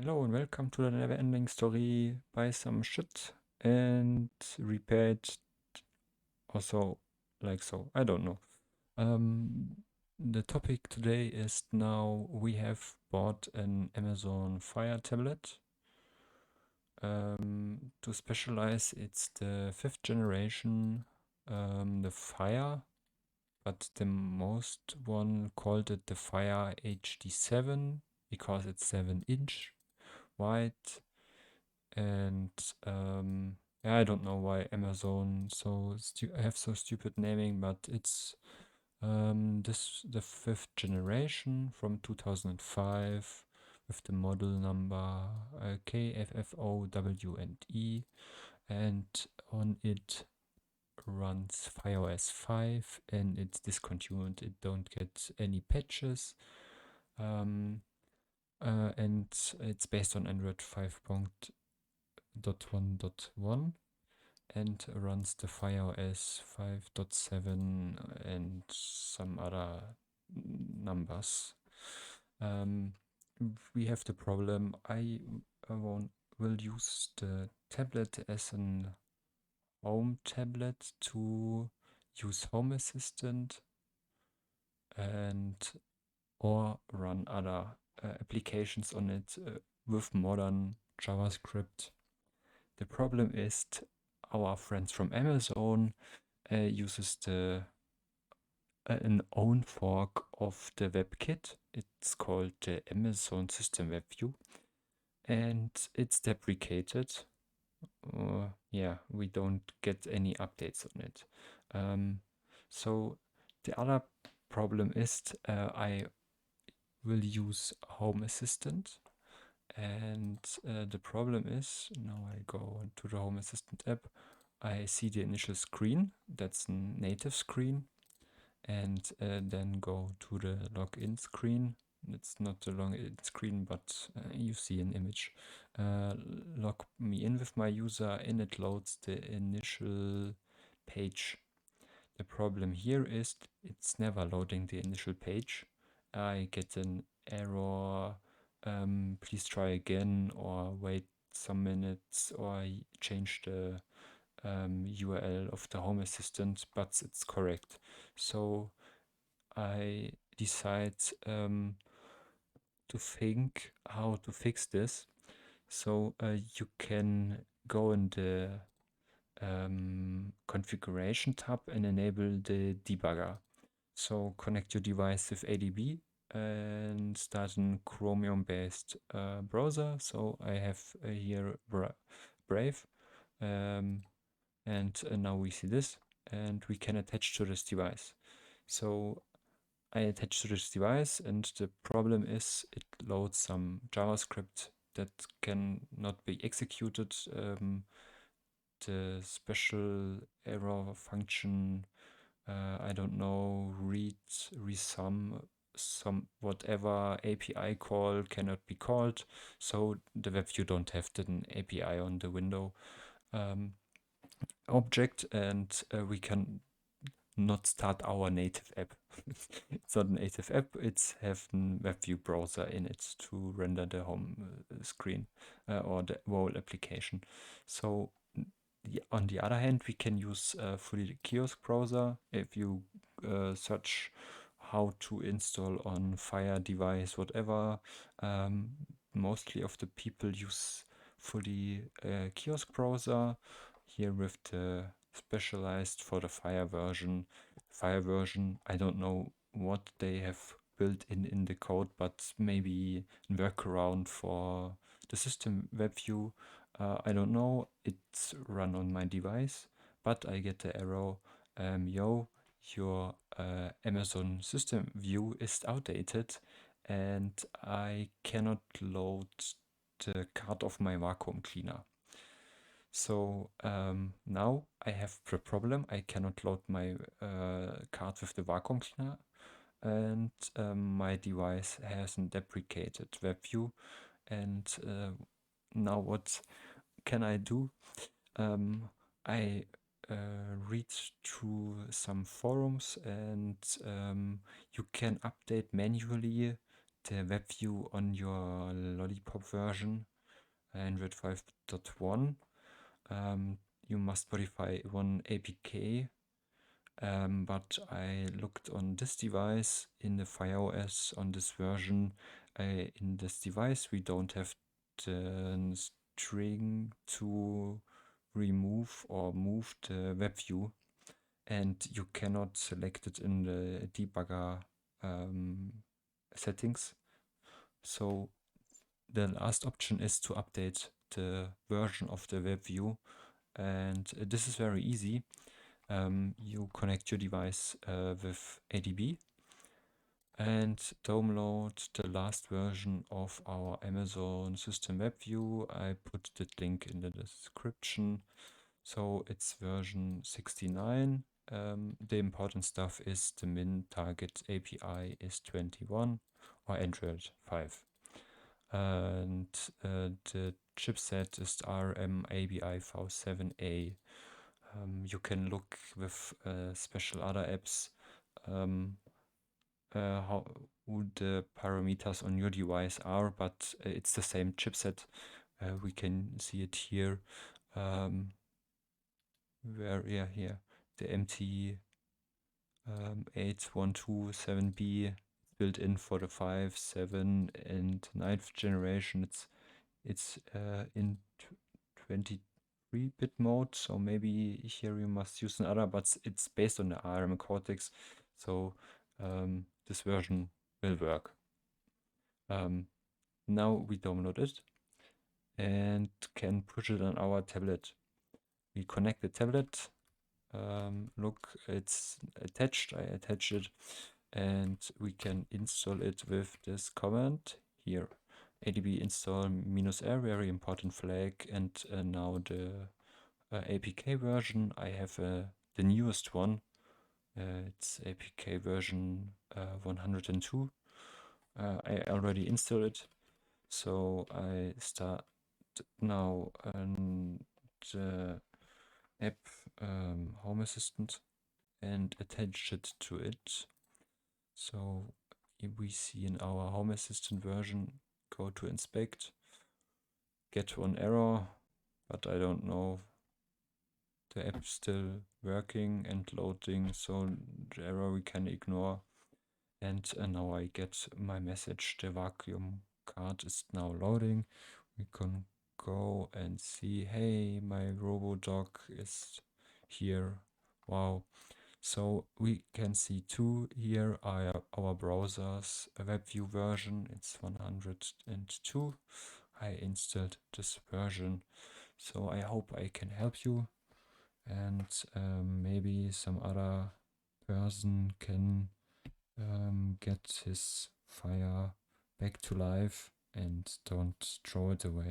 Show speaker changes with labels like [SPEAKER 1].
[SPEAKER 1] Hello and welcome to the never-ending story. Buy some shit and repair it also like so. I don't know. Um, the topic today is now we have bought an Amazon Fire tablet. To specialize, it's the 5th generation, the Fire, but the most one called it the Fire HD7 because it's 7-inch wide. And yeah, I don't know why Amazon have so stupid naming, but it's this the 5th generation from 2005 with the model number KFFOWNE, and on it runs FireOS 5, and it's discontinued. It don't get any patches. Um, and it's based on Android 5.1.1 and runs the FireOS 5.7 and some other numbers. Um, we have the problem. Will use the tablet as an home tablet to use Home Assistant and or run other applications on it with modern JavaScript. The problem is our friends from Amazon uses an own fork of the WebKit. It's called the Amazon System Webview, and it's deprecated. Yeah, we don't get any updates on it. So the other problem is I will use Home Assistant. And the problem is, now I go into the Home Assistant app, I see the initial screen, that's a native screen, and then go to the login screen. It's not the login screen, but you see an image. Log me in with my user, and it loads the initial page. The problem here is it's never loading the initial page. I get an error, please try again, or wait some minutes, or change the URL of the Home Assistant, but it's correct. So I decide to think how to fix this. So you can go in the configuration tab and enable the debugger. So connect your device with ADB and start a Chromium-based browser. So I have here Brave, and now we see this, and we can attach to this device. So I attach to this device, and the problem is it loads some JavaScript that can not be executed. The special error function, I don't know, resum, some whatever API call cannot be called. So the WebView don't have an API on the window object, and we can not start our native app. It's not a native app, it's have a WebView browser in it to render the home screen or the whole application. So on the other hand, we can use fully the kiosk browser. If you search how to install on Fire device, whatever, mostly of the people use fully kiosk browser. Here with the specialized for the Fire version. Fire version, I don't know what they have built in the code, but maybe a workaround for the system WebView. I don't know, it's run on my device, but I get the error, yo, your Amazon system view is outdated and I cannot load the card of my vacuum cleaner. So now I have the problem, I cannot load my card with the vacuum cleaner, and my device has a deprecated WebView, and now what can I do? I read through some forums, and you can update manually the Webview on your Lollipop version, Android 5.1. You must modify one APK, but I looked on this device in the FireOS on this version. In this device, we don't have the string to remove or move the Webview, and you cannot select it in the debugger settings. So the last option is to update the version of the Webview, and this is very easy. You connect your device with ADB and download the last version of our Amazon System Webview. I put the link in the description. So it's version 69. The important stuff is the min target API is 21 or Android 5. And the chipset is RM-ABI-V7A. You can look with special other apps how the parameters on your device are, but it's the same chipset. We can see it here. Here the MT 8127B built in for the 5, 7, and 9th generation. It's in 23-bit mode, so maybe here you must use another, but it's based on the ARM Cortex, so this version will work. Now we download it and can push it on our tablet. We connect the tablet. Look, it's attached. I attached it, and we can install it with this command here. ADB install -r, very important flag, and now the APK version. I have the newest one. It's APK version 102. I already installed it, so I start now the app Home Assistant and attach it to it. So we see in our Home Assistant version, go to inspect, get one error, but I don't know. The app is still working and loading, so the error we can ignore. And now I get my message, the vacuum card is now loading. We can go and see, hey, my RoboDog is here. Wow. So we can see two here are our browser's WebView version. It's 102. I installed this version. So I hope I can help you, and maybe some other person can get his fire back to life and don't throw it away.